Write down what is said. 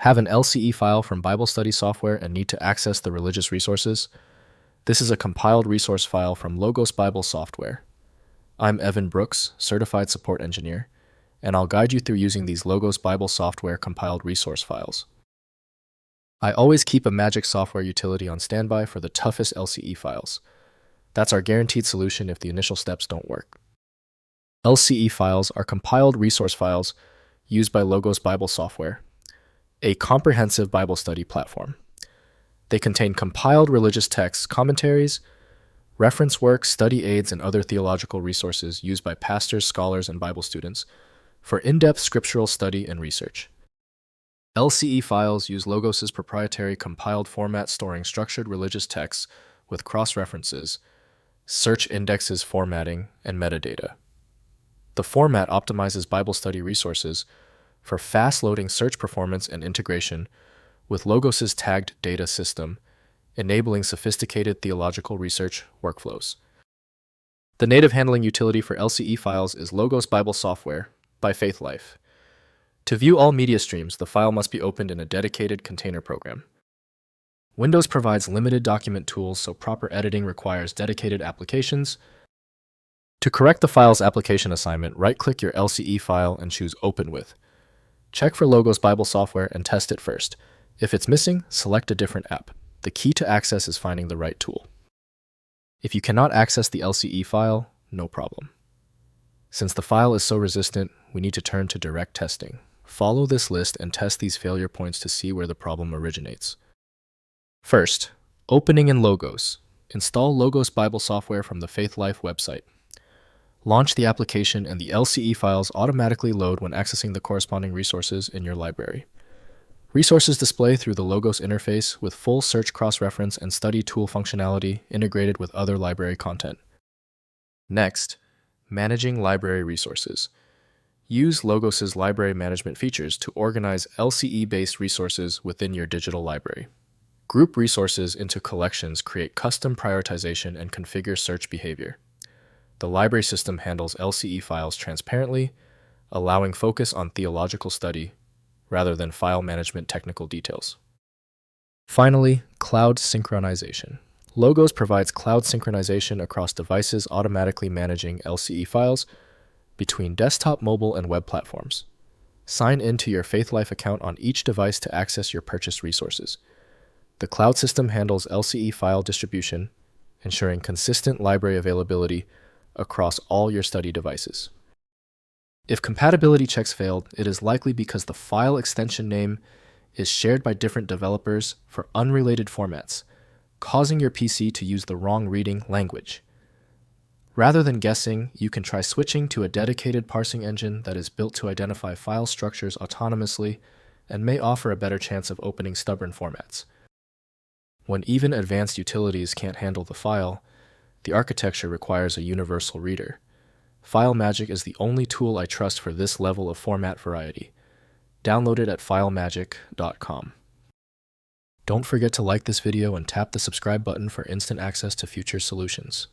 Have an LCE file from Bible study software and need to access the religious resources? This is a compiled resource file from Logos Bible software. I'm Evan Brooks, Certified Support Engineer, and I'll guide you through using these Logos Bible software compiled resource files. I always keep a Magic software utility on standby for the toughest LCE files. That's our guaranteed solution if the initial steps don't work. LCE files are compiled resource files used by Logos Bible software, a comprehensive Bible study platform. They contain compiled religious texts, commentaries, reference works, study aids, and other theological resources used by pastors, scholars, and Bible students for in-depth scriptural study and research. LCE files use Logos' proprietary compiled format storing structured religious texts with cross-references, search indexes formatting, and metadata. The format optimizes Bible study resources for fast-loading search performance and integration with Logos' tagged data system, enabling sophisticated theological research workflows. The native handling utility for LCE files is Logos Bible Software by Faithlife. To view all media streams, the file must be opened in a dedicated container program. Windows provides limited document tools, so proper editing requires dedicated applications. To correct the file's application assignment, right-click your LCE file and choose Open With. Check for Logos Bible software and test it first. If it's missing, select a different app. The key to access is finding the right tool. If you cannot access the LCE file, no problem. Since the file is so resistant, we need to turn to direct testing. Follow this list and test these failure points to see where the problem originates. First, opening in Logos. Install Logos Bible software from the Faithlife website. Launch the application and the LCE files automatically load when accessing the corresponding resources in your library. Resources display through the Logos interface with full search cross-reference and study tool functionality integrated with other library content. Next, managing library resources. Use Logos' library management features to organize LCE-based resources within your digital library. Group resources into collections, create custom prioritization, and configure search behavior. The library system handles LCE files transparently, allowing focus on theological study rather than file management technical details. Finally, cloud synchronization. Logos provides cloud synchronization across devices, automatically managing LCE files between desktop, mobile, and web platforms. Sign into your Faithlife account on each device to access your purchased resources. The cloud system handles LCE file distribution, ensuring consistent library availability across all your study devices. If compatibility checks failed, it is likely because the file extension name is shared by different developers for unrelated formats, causing your PC to use the wrong reading language. Rather than guessing, you can try switching to a dedicated parsing engine that is built to identify file structures autonomously and may offer a better chance of opening stubborn formats. When even advanced utilities can't handle the file, the architecture requires a universal reader. FileMagick is the only tool I trust for this level of format variety. Download it at filemagick.com. Don't forget to like this video and tap the subscribe button for instant access to future solutions.